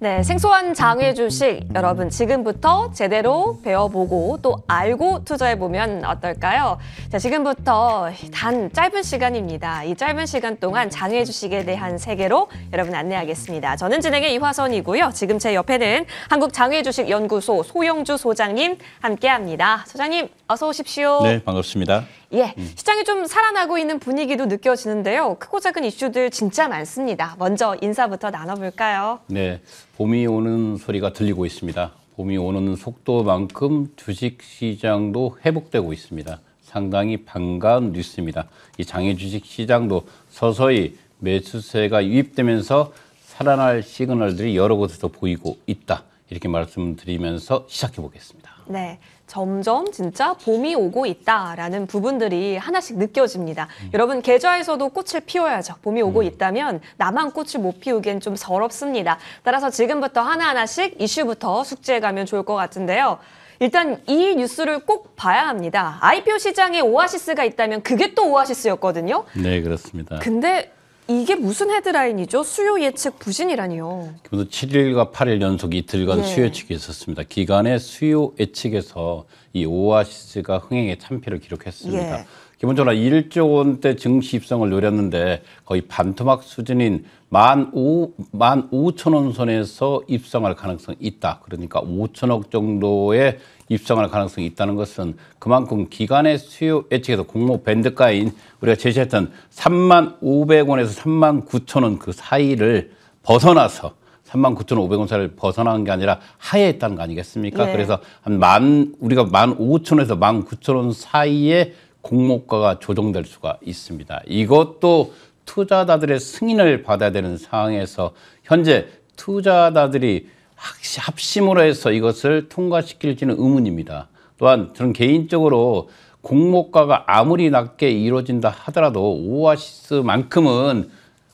네, 생소한 장외 주식 여러분 지금부터 제대로 배워보고 또 알고 투자해보면 어떨까요? 자, 지금부터 단 짧은 시간입니다. 이 짧은 시간 동안 장외 주식에 대한 세계로 여러분 안내하겠습니다. 저는 진행의 이화선이고요. 지금 제 옆에는 한국장외주식연구소 소영주 소장님 함께합니다. 소장님 어서 오십시오. 네, 반갑습니다. 예, 시장이 좀 살아나고 있는 분위기도 느껴지는데요. 크고 작은 이슈들 진짜 많습니다. 먼저 인사부터 나눠볼까요? 네, 봄이 오는 소리가 들리고 있습니다. 봄이 오는 속도만큼 주식시장도 회복되고 있습니다. 상당히 반가운 뉴스입니다. 이 장외 주식시장도 서서히 매수세가 유입되면서 살아날 시그널들이 여러 곳에서 보이고 있다. 이렇게 말씀드리면서 시작해 보겠습니다. 네, 점점 진짜 봄이 오고 있다라는 부분들이 하나씩 느껴집니다. 여러분 계좌에서도 꽃을 피워야죠. 봄이 오고 있다면 나만 꽃을 못 피우기엔 좀 서럽습니다. 따라서 지금부터 하나하나씩 이슈부터 숙지해가면 좋을 것 같은데요. 일단 이 뉴스를 꼭 봐야 합니다. IPO 시장에 오아시스가 있다면 그게 또 오아시스였거든요. 네, 그렇습니다. 근데 이게 무슨 헤드라인이죠? 수요 예측 부진이라니요. 그래서 7일과 8일 연속 이틀간 예. 수요 예측이 있었습니다. 기간의 수요 예측에서 이 오아시스가 흥행의 참패를 기록했습니다. 예. 기본적으로 1조 원대 증시 입성을 노렸는데 거의 반토막 수준인 15,000원 선에서 입성할 가능성이 있다. 그러니까 5천억 정도의 입성할 가능성이 있다는 것은 그만큼 기간의 수요 예측에서 공모 밴드가인 우리가 제시했던 35,500원에서 39,000원 그 사이를 벗어나서 39,500원 사이를 벗어난 게 아니라 하에 있다는 거 아니겠습니까? 네. 그래서 우리가 15,000원에서 19,000원 사이에 공모가가 조정될 수가 있습니다. 이것도 투자자들의 승인을 받아야 되는 상황에서 현재 투자자들이 합심으로 해서 이것을 통과시킬지는 의문입니다. 또한 저는 개인적으로 공모가가 아무리 낮게 이루어진다 하더라도 오아시스만큼은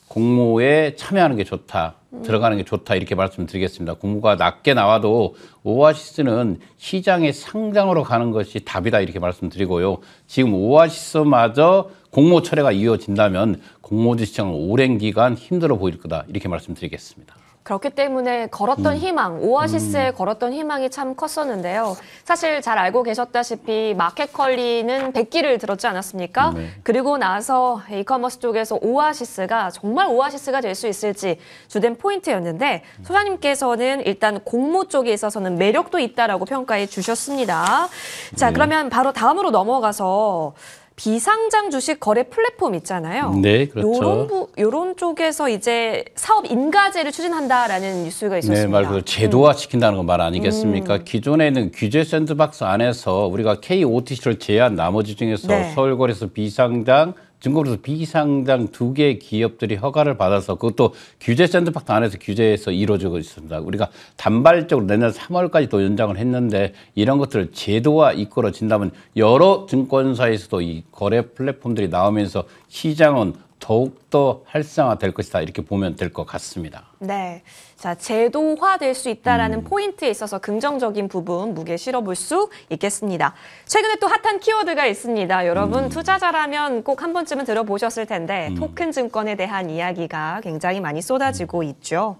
공모에 참여하는 게 좋다. 들어가는 게 좋다. 이렇게 말씀드리겠습니다. 공모가 낮게 나와도 오아시스는 시장의 상장으로 가는 것이 답이다. 이렇게 말씀드리고요. 지금 오아시스마저 공모 철회가 이어진다면 공모주 시장은 오랜 기간 힘들어 보일 거다. 이렇게 말씀드리겠습니다. 그렇기 때문에 걸었던 희망, 오아시스에 걸었던 희망이 참 컸었는데요. 사실 잘 알고 계셨다시피 마켓컬리는 100기를 들었지 않았습니까? 네. 그리고 나서 이커머스 쪽에서 오아시스가 정말 오아시스가 될 수 있을지 주된 포인트였는데 소장님께서는 일단 공모 쪽에 있어서는 매력도 있다라고 평가해 주셨습니다. 자, 네. 그러면 바로 다음으로 넘어가서 비상장 주식 거래 플랫폼 있잖아요. 네, 그렇죠. 요런 쪽에서 이제 사업 인가제를 추진한다라는 뉴스가 있었습니다. 네, 말 그대로 제도화 시킨다는 거 말 아니겠습니까? 기존에는 규제 샌드박스 안에서 우리가 KOTC를 제한 나머지 중에서 네. 서울거래소 비상장, 증권거래소 비상장 2개 기업들이 허가를 받아서 그것도 규제 샌드박스 안에서 규제해서 이루어지고 있습니다. 우리가 단발적으로 내년 3월까지 또 연장을 했는데 이런 것들을 제도화 이끌어진다면 여러 증권사에서도 이 거래 플랫폼들이 나오면서 시장은 더욱더 활성화될 것이다. 이렇게 보면 될 것 같습니다. 네. 자, 제도화될 수 있다라는 포인트에 있어서 긍정적인 부분 무게 실어볼 수 있겠습니다. 최근에 또 핫한 키워드가 있습니다. 여러분 투자자라면 꼭 한 번쯤은 들어보셨을 텐데 토큰 증권에 대한 이야기가 굉장히 많이 쏟아지고 있죠.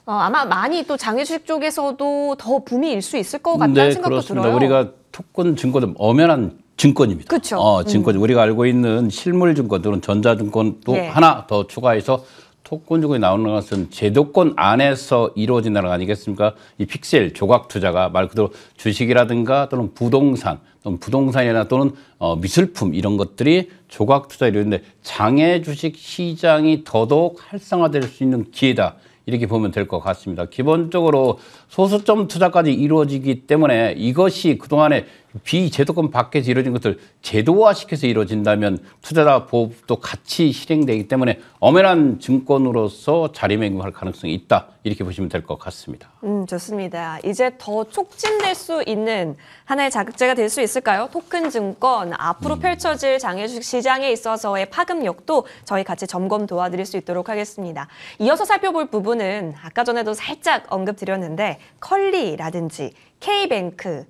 아마 많이 또 장외주식 쪽에서도 더 붐이 일 수 있을 것 같다는 생각도 그렇습니다. 들어요. 우리가 토큰 증권은 엄연한 증권입니다. 그렇죠. 증권 우리가 알고 있는 실물 증권 또는 전자증권 또 예. 하나 더 추가해서 토큰 증권이 나오는 것은 제도권 안에서 이루어진다는 거 아니겠습니까? 이 픽셀 조각 투자가 말 그대로 주식이라든가 또는 부동산이나 또는 미술품 이런 것들이 조각 투자 이러는데 장외 주식 시장이 더더욱 활성화될 수 있는 기회다. 이렇게 보면 될 것 같습니다. 기본적으로 소수점 투자까지 이루어지기 때문에 이것이 그동안에 비제도권 밖에서 이루어진 것들 제도화시켜서 이루어진다면 투자자 보호도 같이 실행되기 때문에 엄연한 증권으로서 자리매김할 가능성이 있다. 이렇게 보시면 될 것 같습니다. 좋습니다. 이제 더 촉진될 수 있는 하나의 자극제가 될 수 있을까요? 토큰 증권, 앞으로 펼쳐질 장외주식 시장에 있어서의 파급력도 저희 같이 점검 도와드릴 수 있도록 하겠습니다. 이어서 살펴볼 부분은 아까 전에도 살짝 언급드렸는데 컬리라든지 K뱅크,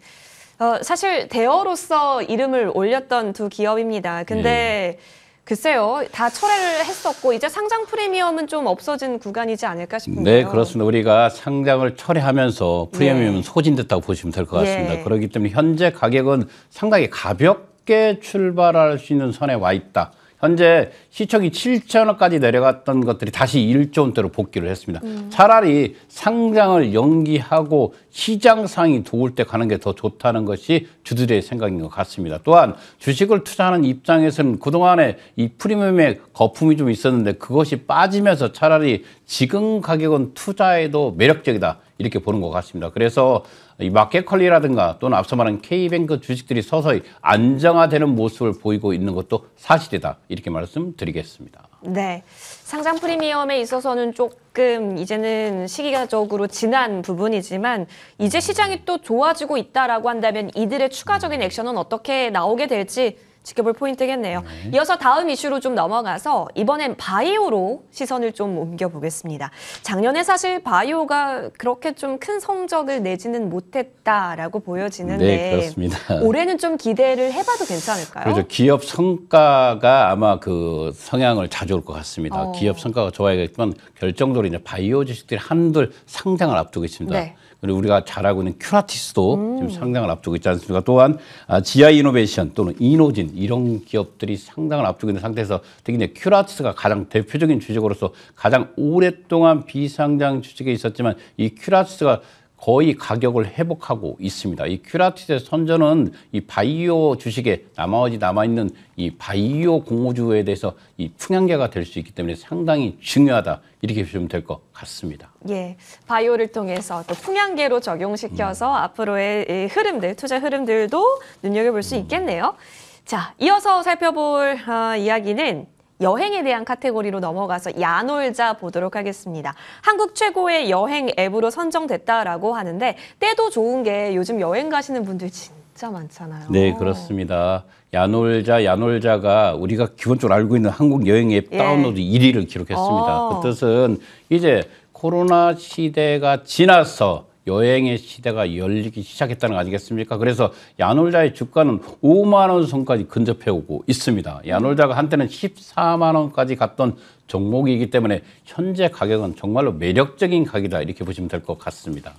사실 대어로서 이름을 올렸던 두 기업입니다. 근데 글쎄요. 다 철회를 했었고 이제 상장 프리미엄은 좀 없어진 구간이지 않을까 싶은데요. 네, 그렇습니다. 우리가 상장을 철회하면서 프리미엄은 소진됐다고 보시면 될 것 같습니다. 예. 그렇기 때문에 현재 가격은 상당히 가볍게 출발할 수 있는 선에 와 있다. 현재 시총이 7천원까지 내려갔던 것들이 다시 1조 원대로 복귀를 했습니다. 차라리 상장을 연기하고 시장 상황이 도울 때 가는 게 더 좋다는 것이 주들의 생각인 것 같습니다. 또한 주식을 투자하는 입장에서는 그동안에 이 프리미엄의 거품이 좀 있었는데 그것이 빠지면서 차라리 지금 가격은 투자에도 매력적이다. 이렇게 보는 것 같습니다. 그래서 이 마켓컬리라든가 또는 앞서 말한 K뱅크 주식들이 서서히 안정화되는 모습을 보이고 있는 것도 사실이다. 이렇게 말씀드리겠습니다. 네. 상장 프리미엄에 있어서는 조금 이제는 시기적으로 지난 부분이지만 이제 시장이 또 좋아지고 있다라고 한다면 이들의 추가적인 액션은 어떻게 나오게 될지 지켜볼 포인트겠네요. 이어서 다음 이슈로 좀 넘어가서 이번엔 바이오로 시선을 좀 옮겨보겠습니다. 작년에 사실 바이오가 그렇게 좀 큰 성적을 내지는 못했다라고 보여지는데 네, 그렇습니다. 올해는 좀 기대를 해봐도 괜찮을까요? 그렇죠. 기업 성과가 아마 그 성향을 자주올 것 같습니다. 기업 성과가 좋아야겠지만 결정적으로 이제 바이오 주식들이 한둘 상장을 앞두고 있습니다. 네. 그리고 우리가 잘 알고 있는 큐라티스도 지금 상장을 앞두고 있지 않습니까? 또한 GI 이노베이션 또는 이노진 이런 기업들이 상장을 앞두고 있는 상태에서 특히 이제 큐라티스가 가장 대표적인 주식으로서 가장 오랫동안 비상장 주식에 있었지만 이 큐라티스가 거의 가격을 회복하고 있습니다. 이 큐라티스의 선전은 이 바이오 주식에 나머지 남아있는 이 바이오 공모주에 대해서 이 풍향계가 될 수 있기 때문에 상당히 중요하다. 이렇게 보시면 될 것 같습니다. 예, 바이오를 통해서 또 풍향계로 적용시켜서 앞으로의 이 흐름들, 투자 흐름들도 눈여겨볼 수 있겠네요. 자, 이어서 살펴볼 이야기는 여행에 대한 카테고리로 넘어가서 야놀자 보도록 하겠습니다. 한국 최고의 여행 앱으로 선정됐다라고 하는데 때도 좋은 게 요즘 여행 가시는 분들 진짜 많잖아요. 네, 그렇습니다. 야놀자가 우리가 기본적으로 알고 있는 한국 여행 앱 다운로드 1위를 기록했습니다. 그 뜻은 이제 코로나 시대가 지나서 여행의 시대가 열리기 시작했다는 거 아니겠습니까? 그래서 야놀자의 주가는 5만 원 선까지 근접해 오고 있습니다. 야놀자가 한때는 14만 원까지 갔던 종목이기 때문에 현재 가격은 정말로 매력적인 가격이다 이렇게 보시면 될 것 같습니다.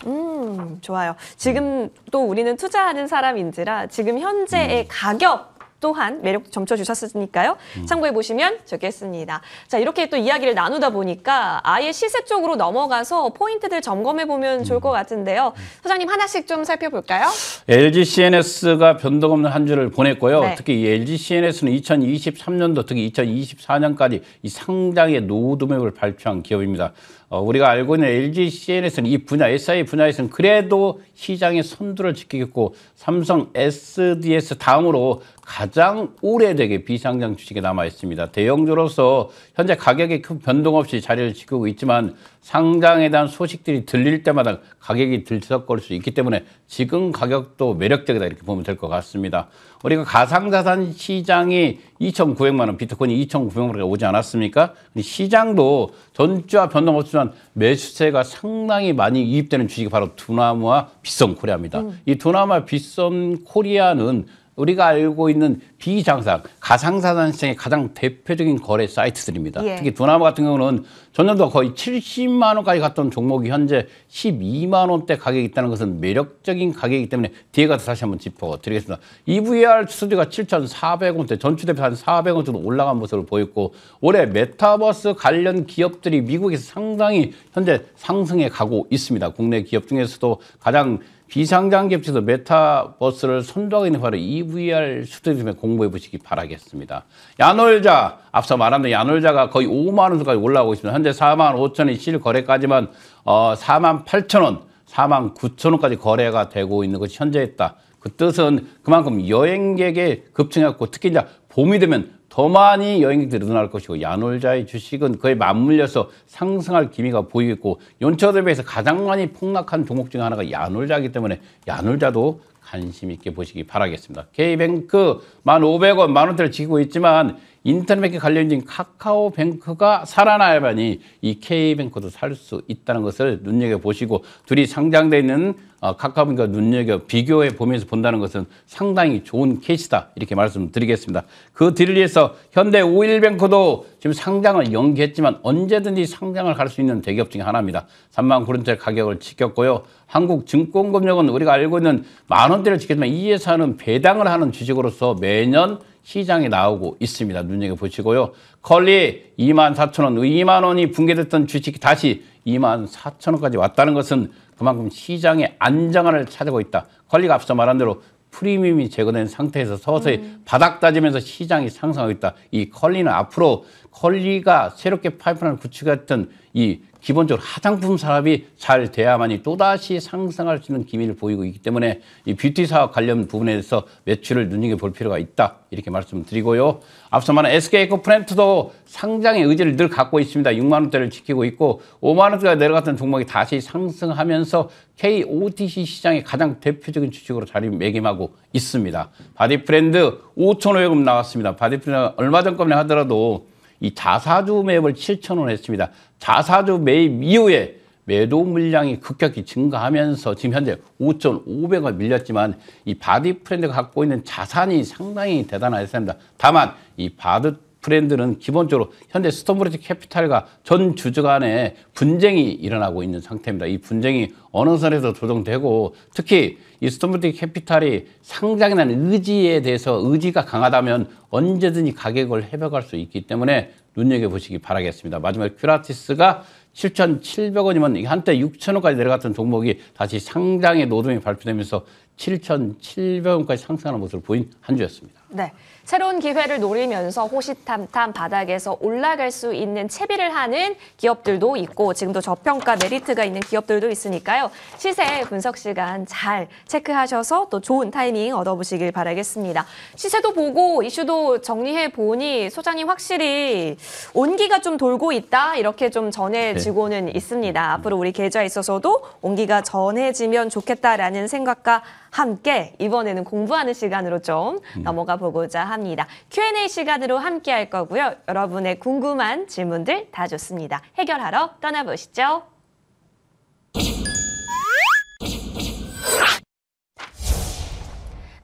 좋아요. 지금 또 우리는 투자하는 사람인지라 지금 현재의 가격 또한 매력 점쳐주셨으니까요. 참고해보시면 좋겠습니다. 자, 이렇게 또 이야기를 나누다 보니까 아예 시세 쪽으로 넘어가서 포인트들 점검해보면 좋을 것 같은데요. 소장님 하나씩 좀 살펴볼까요? LG CNS가 변동 없는 한 주를 보냈고요. 네. 특히 이 LG CNS는 2023년도 특히 2024년까지 이 상장의 로드맵을 발표한 기업입니다. 우리가 알고 있는 LG CNS는 이 분야, SI 분야에서는 그래도 시장의 선두를 지키겠고 삼성 SDS 다음으로 가장 오래되게 비상장 주식에 남아 있습니다. 대형주로서 현재 가격이 큰 변동 없이 자리를 지키고 있지만 상장에 대한 소식들이 들릴 때마다 가격이 들썩거릴 수 있기 때문에 지금 가격도 매력적이다 이렇게 보면 될 것 같습니다. 우리가 가상자산 시장이 2,900만 원, 비트코인이 2,900만 원까지 오지 않았습니까? 시장도 전주와 변동 없지만 매수세가 상당히 많이 유입되는 주식이 바로 두나무와 빗썸 코리아입니다. 이 두나무와 빗썸 코리아는 우리가 알고 있는 비장상, 가상자산 시장의 가장 대표적인 거래 사이트들입니다. 예. 특히 두나무 같은 경우는 전년도 거의 70만 원까지 갔던 종목이 현재 12만 원대 가격이 있다는 것은 매력적인 가격이기 때문에 뒤에 가서 다시 한번 짚어드리겠습니다. EVR 수주가 7,400원대, 전주 대비 한 400원 정도 올라간 모습을 보였고 올해 메타버스 관련 기업들이 미국에서 상당히 현재 상승해 가고 있습니다. 국내 기업 중에서도 가장 비상장 기업 중에서 메타버스를 선도하고 있는 바로 EVR 수주팀에 공부해 보시기 바라겠습니다. 야놀자, 앞서 말한 야놀자가 거의 5만 원까지 올라오고 있습니다. 현재 4만 5천 원 실거래까지만 4만 8천 원, 4만 9천 원까지 거래가 되고 있는 것이 현재였다. 그 뜻은 그만큼 여행객의 급증했고 특히 이제 봄이 되면 더 많이 여행객들이 늘어날 것이고 야놀자의 주식은 거의 맞물려서 상승할 기미가 보이겠고 연초 대비해서 가장 많이 폭락한 종목 중 하나가 야놀자이기 때문에 야놀자도 관심 있게 보시기 바라겠습니다. K뱅크 1,500원, 10,000원대를 지키고 있지만 인터넷에 관련된 카카오뱅크가 살아나야만이 이 K뱅크도 살 수 있다는 것을 눈여겨보시고 둘이 상장되어 있는 카카오뱅크가 비교해 보면서 본다는 것은 상당히 좋은 케이스다 이렇게 말씀드리겠습니다. 그 뒤를 위해서 현대 오일뱅크도 지금 상장을 연기했지만 언제든지 상장을 갈 수 있는 대기업 중에 하나입니다. 39,000원짜리 가격을 지켰고요. 한국증권금융은 우리가 알고 있는 10,000원대를 지켰지만 이 회사는 배당을 하는 주식으로서 매년 시장에 나오고 있습니다. 눈여겨보시고요. 컬리 24,000원, 2만 원이 붕괴됐던 주식이 다시 24,000원까지 왔다는 것은 그만큼 시장의 안정화를 찾아오고 있다. 컬리가 앞서 말한 대로 프리미엄이 제거된 상태에서 서서히 바닥 다지면서 시장이 상승하고 있다. 이 컬리는 앞으로 컬리가 새롭게 파이프라인을 구축했던 이 기본적으로 화장품 산업이 잘 돼야만이 또다시 상승할 수 있는 기미를 보이고 있기 때문에 이 뷰티 사업 관련 부분에 대해서 매출을 눈여겨볼 필요가 있다. 이렇게 말씀드리고요. 앞서 말한 SK에코프렌트도 상장의 의지를 늘 갖고 있습니다. 6만 원대를 지키고 있고 5만 원대가 내려갔던 종목이 다시 상승하면서 KOTC 시장의 가장 대표적인 주식으로 자리매김하고 있습니다. 바디프렌드 5,500원 나왔습니다. 바디프렌드 얼마 전까지 하더라도 이 자사주 매입을 7,000원 했습니다. 자사주 매입 이후에 매도 물량이 급격히 증가하면서 지금 현재 5,500원 밀렸지만 이 바디프렌드가 갖고 있는 자산이 상당히 대단하습니다. 다만 이 바디프렌드는 기본적으로 현재 스톤브리지 캐피탈과 전 주주 간에 분쟁이 일어나고 있는 상태입니다. 이 분쟁이 어느 선에서 조정되고 특히 이 스톤브리지 캐피탈이 상장에 대한 의지에 대해서 의지가 강하다면 언제든지 가격을 회복할 수 있기 때문에 눈여겨보시기 바라겠습니다. 마지막에 큐라티스가 7,700원이면 한때 6,000원까지 내려갔던 종목이 다시 상장의 노동이 발표되면서 7,700원까지 상승하는 모습을 보인 한 주였습니다. 네, 새로운 기회를 노리면서 호시탐탐 바닥에서 올라갈 수 있는 채비를 하는 기업들도 있고 지금도 저평가 메리트가 있는 기업들도 있으니까요. 시세 분석 시간 잘 체크하셔서 또 좋은 타이밍 얻어보시길 바라겠습니다. 시세도 보고 이슈도 정리해 보니 소장님 확실히 온기가 좀 돌고 있다 이렇게 좀 전해지고는 있습니다. 앞으로 우리 계좌에 있어서도 온기가 전해지면 좋겠다라는 생각과 함께 이번에는 공부하는 시간으로 좀 넘어가 보고자 합니다. Q&A 시간으로 함께 할 거고요. 여러분의 궁금한 질문들 다 좋습니다. 해결하러 떠나보시죠.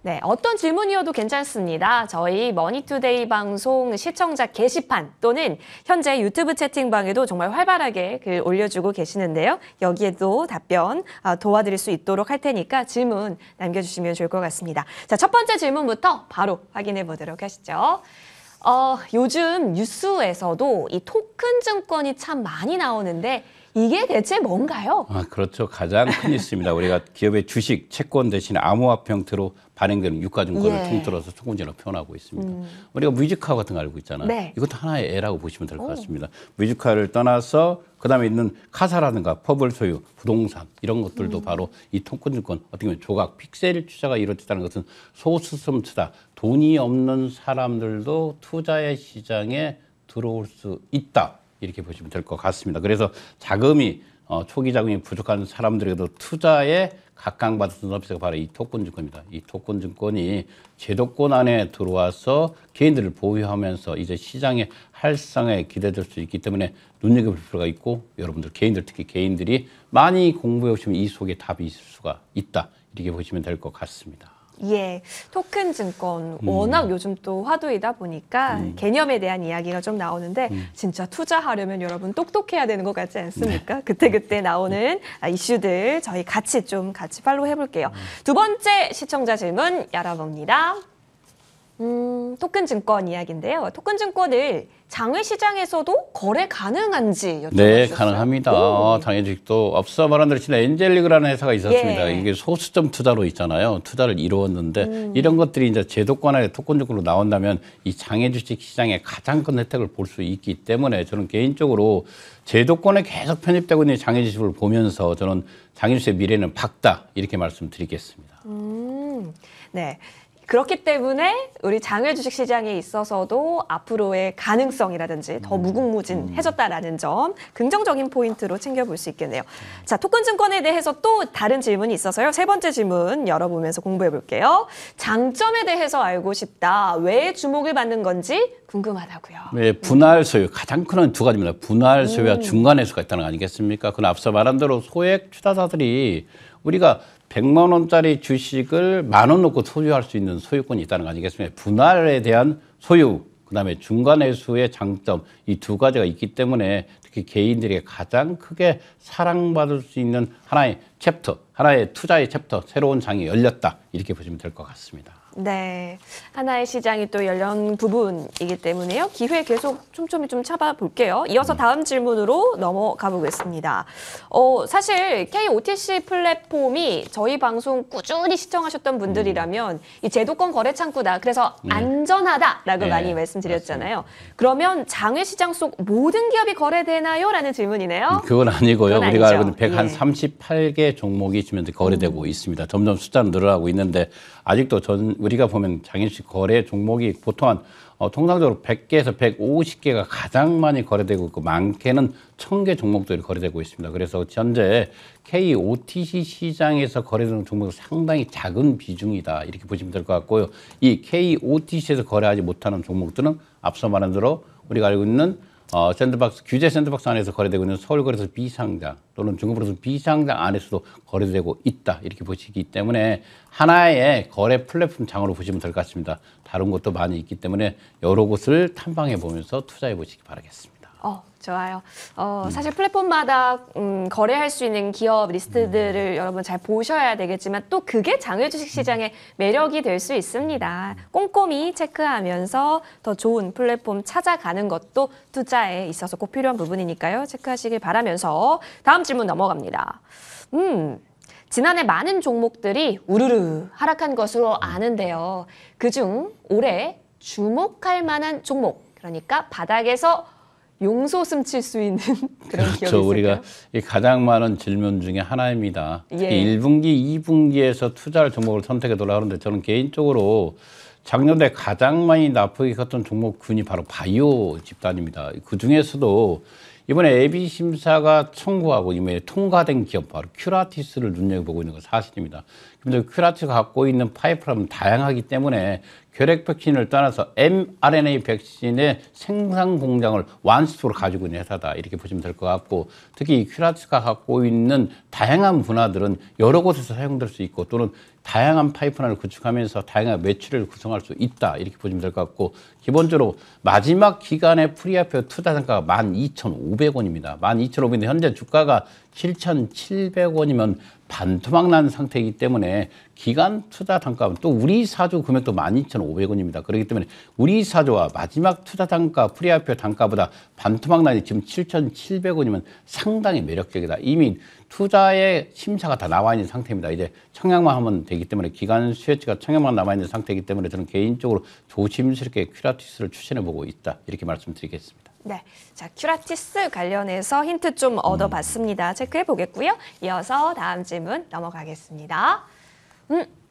네, 어떤 질문이어도 괜찮습니다. 저희 머니투데이 방송 시청자 게시판 또는 현재 유튜브 채팅방에도 정말 활발하게 글 올려주고 계시는데요. 여기에도 답변 도와드릴 수 있도록 할 테니까 질문 남겨주시면 좋을 것 같습니다. 자, 첫 번째 질문부터 바로 확인해 보도록 하시죠. 요즘 뉴스에서도 이 토큰 증권이 참 많이 나오는데 이게 대체 뭔가요? 그렇죠. 가장 큰 뉴스입니다. 우리가 기업의 주식, 채권 대신에 암호화폐 형태로 발행되는 유가증권을 통틀어서 토큰이라고 표현하고 있습니다. 우리가 뮤지카 같은 거 알고 있잖아요. 네. 이것도 하나의 애라고 보시면 될 것 같습니다. 뮤지카를 떠나서 그다음에 있는 카사라든가 퍼블 소유, 부동산 이런 것들도 바로 이 토큰증권 어떻게 보면 조각, 픽셀 투자가 이루어졌다는 것은 소수점 투자, 돈이 없는 사람들도 투자의 시장에 들어올 수 있다. 이렇게 보시면 될 것 같습니다. 그래서 자금이 초기 자금이 부족한 사람들에게도 투자에 각광받는 서비스가 바로 이 토큰증권입니다. 이 토큰증권이 제도권 안에 들어와서 개인들을 보유하면서 이제 시장의 활성화에 기대될 수 있기 때문에 눈여겨볼 필요가 있고 여러분들 개인들 특히 개인들이 많이 공부해 오시면 이 속에 답이 있을 수가 있다. 이렇게 보시면 될 것 같습니다. 예, 토큰 증권 워낙 요즘 또 화두이다 보니까 개념에 대한 이야기가 좀 나오는데 진짜 투자하려면 여러분 똑똑해야 되는 것 같지 않습니까? 그때그때 나오는 이슈들 저희 같이 팔로우 해볼게요. 두 번째 시청자 질문 열어봅니다. 토큰 증권 이야기인데요. 토큰 증권을 장외 시장에서도 거래 가능한지 여쭤보셨어요. 네, 가능합니다. 장외 주식도 앞서 말한 대로 진짜 엔젤리그라는 회사가 있었습니다. 예. 이게 소수점 투자로 있잖아요. 투자를 이루었는데 이런 것들이 이제 제도권의 토큰증권으로 나온다면 이 장외 주식 시장의 가장 큰 혜택을 볼 수 있기 때문에 저는 개인적으로 제도권에 계속 편입되고 있는 장외 주식을 보면서 저는 장외 주식의 미래는 밝다 이렇게 말씀드리겠습니다. 네. 그렇기 때문에 우리 장외 주식 시장에 있어서도 앞으로의 가능성이라든지 더 무궁무진해졌다라는 점 긍정적인 포인트로 챙겨볼 수 있겠네요. 자, 토큰증권에 대해서 또 다른 질문이 있어서요. 세 번째 질문 열어보면서 공부해 볼게요. 장점에 대해서 알고 싶다. 왜 주목을 받는 건지 궁금하다고요. 네, 분할 소유 가장 큰 건 두 가지입니다. 분할 소유와 중간 회수가 있다는 거 아니겠습니까? 그건 앞서 말한 대로 소액 투자자들이 우리가 100만 원짜리 주식을 10,000원 놓고 소유할 수 있는 소유권이 있다는 거 아니겠습니까? 분할에 대한 소유, 그다음에 중간 회수의 장점, 이 두 가지가 있기 때문에 특히 개인들에게 가장 크게 사랑받을 수 있는 하나의 챕터, 하나의 투자의 챕터, 새로운 장이 열렸다. 이렇게 보시면 될 것 같습니다. 네, 하나의 시장이 또 열린 부분이기 때문에요. 기회 계속 촘촘히 좀 잡아볼게요. 이어서 다음 질문으로 넘어가 보겠습니다. 사실 KOTC 플랫폼이 저희 방송 꾸준히 시청하셨던 분들이라면 이 제도권 거래 창구다. 그래서 안전하다라고 많이 말씀드렸잖아요. 맞습니다. 그러면 장외 시장 속 모든 기업이 거래되나요? 라는 질문이네요. 그건 아니고요. 그건 우리가 아니죠. 알고 있는 138개 종목이 지금 거래되고 있습니다. 점점 숫자는 늘어나고 있는데 아직도 우리가 보면 장외식 거래 종목이 보통 통상적으로 100개에서 150개가 가장 많이 거래되고 있고 많게는 1000개 종목들이 거래되고 있습니다. 그래서 현재 KOTC 시장에서 거래되는 종목은 상당히 작은 비중이다. 이렇게 보시면 될 것 같고요. 이 KOTC에서 거래하지 못하는 종목들은 앞서 말한 대로 우리가 알고 있는 샌드박스, 규제 샌드박스 안에서 거래되고 있는 서울거래소 B상장 또는 중국거래소 B상장 안에서도 거래되고 있다. 이렇게 보시기 때문에 하나의 거래 플랫폼 장으로 보시면 될 것 같습니다. 다른 것도 많이 있기 때문에 여러 곳을 탐방해 보면서 투자해 보시기 바라겠습니다. 좋아요. 사실 플랫폼마다 거래할 수 있는 기업 리스트들을 여러분 잘 보셔야 되겠지만 또 그게 장외 주식 시장의 매력이 될 수 있습니다. 꼼꼼히 체크하면서 더 좋은 플랫폼 찾아가는 것도 투자에 있어서 꼭 필요한 부분이니까요. 체크하시길 바라면서 다음 질문 넘어갑니다. 지난해 많은 종목들이 우르르 하락한 것으로 아는데요. 그중 올해 주목할 만한 종목, 그러니까 바닥에서 용솟음 칠 수 있는 그런 기업이 있을까요? 우리가 가장 많은 질문 중에 하나입니다. 예. 1분기, 2분기에서 투자할 종목을 선택해달라 하는데 저는 개인적으로 작년에 가장 많이 납득이 컸던 종목군이 바로 바이오 집단입니다. 그중에서도 이번에 AB심사가 청구하고 이번에 통과된 기업 바로 큐라티스를 눈여겨보고 있는 건 사실입니다. 근데 큐라티스가 갖고 있는 파이프라면 다양하기 때문에 결핵 백신을 떠나서 mRNA 백신의 생산 공장을 완수적으로 가지고 있는 회사다. 이렇게 보시면 될 것 같고 특히 이 큐라티스가 갖고 있는 다양한 분야들은 여러 곳에서 사용될 수 있고 또는 다양한 파이프라인을 구축하면서 다양한 매출을 구성할 수 있다. 이렇게 보시면 될 것 같고 기본적으로 마지막 기간의 프리아이피오 투자 단가가 12,500원입니다. 12,500원인데 현재 주가가 7,700원이면 반토막 난 상태이기 때문에 기간 투자 단가는 또 우리 사주 금액도 12,500원입니다. 그렇기 때문에 우리 사주와 마지막 투자 단가, 프리아이피오 단가보다 반토막 난이 지금 7,700원이면 상당히 매력적이다. 이미 투자의 심사가 다 나와 있는 상태입니다. 이제 청약만 하면 되기 때문에 기간 수혜치가 청약만 남아 있는 상태이기 때문에 저는 개인적으로 조심스럽게 큐라티스를 추천해 보고 있다. 이렇게 말씀드리겠습니다. 네, 자 큐라티스 관련해서 힌트 좀 얻어봤습니다. 체크해 보겠고요. 이어서 다음 질문 넘어가겠습니다.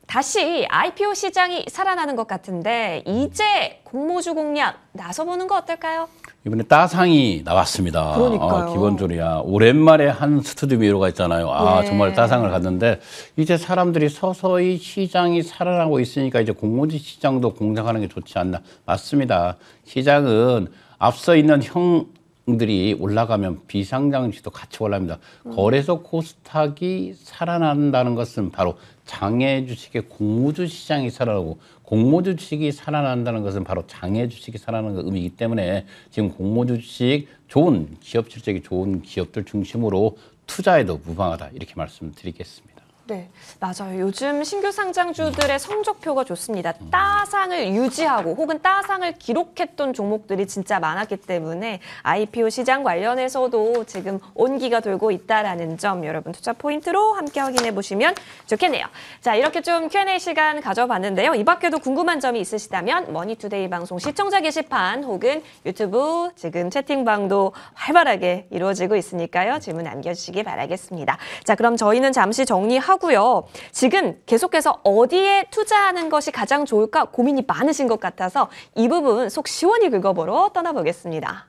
다시 IPO 시장이 살아나는 것 같은데 이제 공모주 공략 나서보는 거 어떨까요? 이번에 따상이 나왔습니다. 그러니까요. 기본적으로 오랜만에 한 스튜디오 미로가 있잖아요. 예. 정말 따상을 갔는데 이제 사람들이 서서히 시장이 살아나고 있으니까 이제 공모주 시장도 공략하는 게 좋지 않나. 맞습니다. 시장은 앞서 있는 형들이 올라가면 비상장주도 같이 올라갑니다. 거래소 코스닥이 살아난다는 것은 바로 장외 주식의 공모주 시장이 살아나고 공모주 주식이 살아난다는 것은 바로 장외 주식이 살아나는 의미이기 때문에 지금 공모주 주식 좋은 기업 실적이 좋은 기업들 중심으로 투자해도 무방하다 이렇게 말씀드리겠습니다. 네, 맞아요. 요즘 신규 상장주들의 성적표가 좋습니다. 따상을 유지하고 혹은 따상을 기록했던 종목들이 진짜 많았기 때문에 IPO 시장 관련해서도 지금 온기가 돌고 있다라는 점 여러분 투자 포인트로 함께 확인해 보시면 좋겠네요. 자, 이렇게 좀 Q&A 시간 가져봤는데요. 이 밖에도 궁금한 점이 있으시다면 머니투데이 방송 시청자 게시판 혹은 유튜브 지금 채팅방도 활발하게 이루어지고 있으니까요. 질문 남겨주시기 바라겠습니다. 자, 그럼 저희는 잠시 정리하고 하고요. 지금 계속해서 어디에 투자하는 것이 가장 좋을까 고민이 많으신 것 같아서 이 부분 속 시원히 긁어보러 떠나보겠습니다.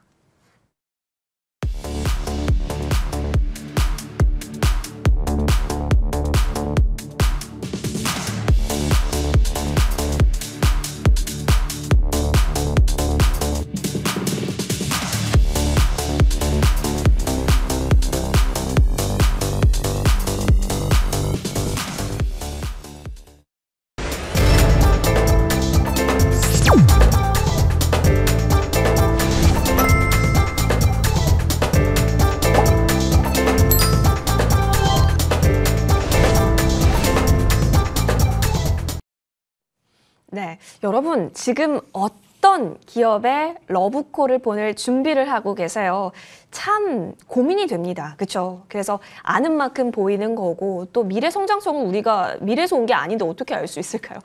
네, 여러분 지금 어떤 기업에 러브콜을 보낼 준비를 하고 계세요? 참 고민이 됩니다. 그렇죠? 그래서 아는 만큼 보이는 거고 또 미래 성장성은 우리가 미래에서 온 게 아닌데 어떻게 알 수 있을까요?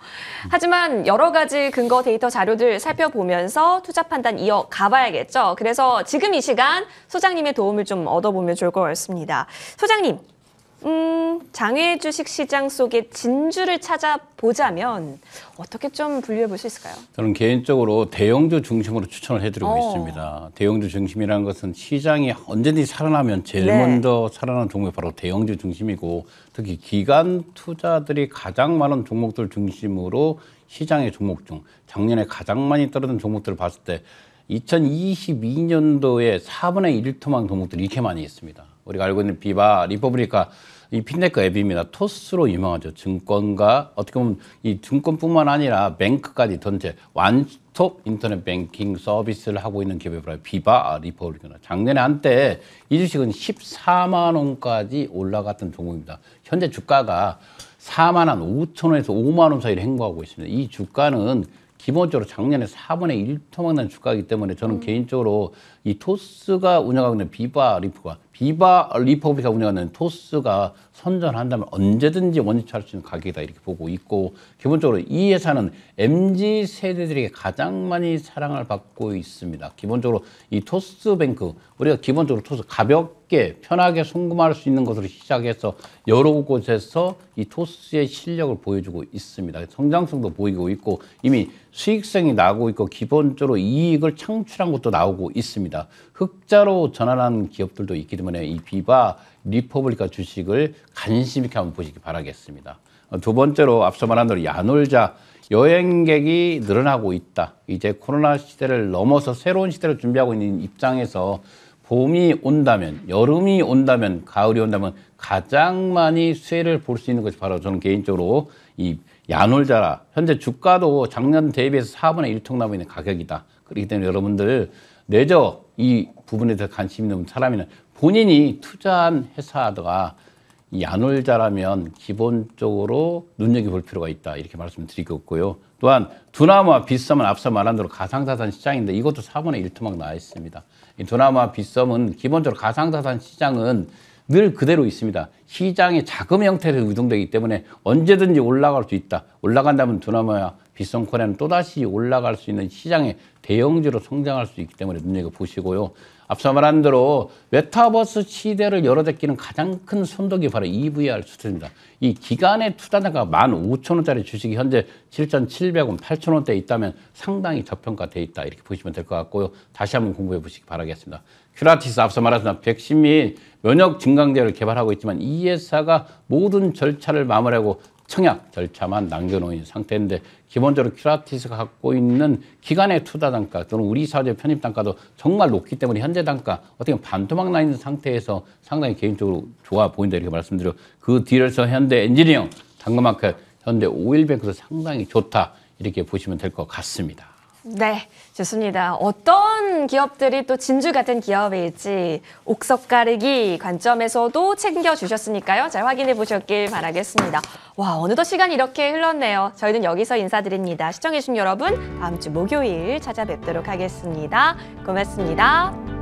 하지만 여러 가지 근거 데이터 자료들 살펴보면서 투자 판단 이어가 봐야겠죠. 그래서 지금 이 시간 소장님의 도움을 좀 얻어보면 좋을 것 같습니다. 소장님. 장외 주식시장 속의 진주를 찾아보자면 어떻게 좀 분류해 볼 수 있을까요? 저는 개인적으로 대형주 중심으로 추천을 해드리고 있습니다. 대형주 중심이라는 것은 시장이 언제든지 살아나면 제일 먼저 살아나는 종목이 바로 대형주 중심이고 특히 기관 투자들이 가장 많은 종목들 중심으로 시장의 종목 중 작년에 가장 많이 떨어진 종목들을 봤을 때 2022년도에 4분의 1 토막 종목들이 이렇게 많이 있습니다. 우리가 알고 있는 비바, 리퍼블리카, 이 핀테크 앱입니다. 토스로 유명하죠. 증권과 어떻게 보면 이 증권뿐만 아니라 뱅크까지 전체 완스톱 인터넷 뱅킹 서비스를 하고 있는 기업이 바로 비바, 리퍼블리카. 작년에 한때 이 주식은 14만 원까지 올라갔던 종목입니다. 현재 주가가 4만 원 5천 원에서 5만 원 사이를 행보하고 있습니다. 이 주가는 기본적으로 작년에 4분의 1 토막난 주가이기 때문에 저는 개인적으로 이 토스가 운영하고 있는 비바 리퍼블리카 운영하는 토스가 선전한다면 언제든지 원위치할 수 있는 가격이다 이렇게 보고 있고 기본적으로 이 회사는 MZ 세대들에게 가장 많이 사랑을 받고 있습니다. 기본적으로 이 토스뱅크 우리가 기본적으로 토스 가볍게 편하게 송금할 수 있는 것으로 시작해서 여러 곳에서 이 토스의 실력을 보여주고 있습니다. 성장성도 보이고 있고 이미 수익성이 나오고 있고 기본적으로 이익을 창출한 것도 나오고 있습니다. 흑자로 전환한 기업들도 있기 때문에 이 비바 리퍼블리카 주식을 관심 있게 한번 보시기 바라겠습니다. 두 번째로 앞서 말한 대로 야놀자 여행객이 늘어나고 있다. 이제 코로나 시대를 넘어서 새로운 시대를 준비하고 있는 입장에서 봄이 온다면, 여름이 온다면, 가을이 온다면 가장 많이 수혜를 볼 수 있는 것이 바로 저는 개인적으로 이 야놀자라. 현재 주가도 작년 대비해서 4분의 1 통나무 있는 가격이다. 그렇기 때문에 여러분들 내저 이 부분에 대해서 관심 있는 사람이면 본인이 투자한 회사가 이 야놀자라면 기본적으로 눈여겨볼 필요가 있다. 이렇게 말씀드리고 있고요. 또한 두나무와 빗썸은 앞서 말한 대로 가상자산 시장인데 이것도 4분의 1 토막 나와 있습니다. 이 두나무와 빗썸은 기본적으로 가상자산 시장은 늘 그대로 있습니다. 시장이 자금 형태로 유동되기 때문에 언제든지 올라갈 수 있다. 올라간다면 두나무와 빗썸 코리아는 또다시 올라갈 수 있는 시장의 대형주로 성장할 수 있기 때문에 눈여겨보시고요. 앞서 말한 대로 메타버스 시대를 열어제끼는 가장 큰 선도기 바로 EVR 수출입니다. 이 기간의 투자자가 15,000원짜리 주식이 현재 7,700원, 8,000원대에 있다면 상당히 저평가되어 있다. 이렇게 보시면 될 것 같고요. 다시 한번 공부해 보시기 바라겠습니다. 큐라티스 앞서 말했지만 백신 및 면역 증강제를 개발하고 있지만 이 회사가 모든 절차를 마무리하고 청약 절차만 남겨놓은 상태인데 기본적으로 큐라티스가 갖고 있는 기간의 투자 단가 또는 우리 사회 편입 단가도 정말 높기 때문에 현재 단가 어떻게 보면 반토막 나 있는 상태에서 상당히 개인적으로 좋아 보인다 이렇게 말씀드려 그 뒤에서 현대 엔지니어, 당근마켓, 현대 오일뱅크도 상당히 좋다 이렇게 보시면 될 것 같습니다. 네, 좋습니다. 어떤 기업들이 또 진주 같은 기업일지 옥석 가르기 관점에서도 챙겨주셨으니까요. 잘 확인해 보셨길 바라겠습니다. 와, 어느덧 시간이 이렇게 흘렀네요. 저희는 여기서 인사드립니다. 시청해주신 여러분, 다음 주 목요일 찾아뵙도록 하겠습니다. 고맙습니다.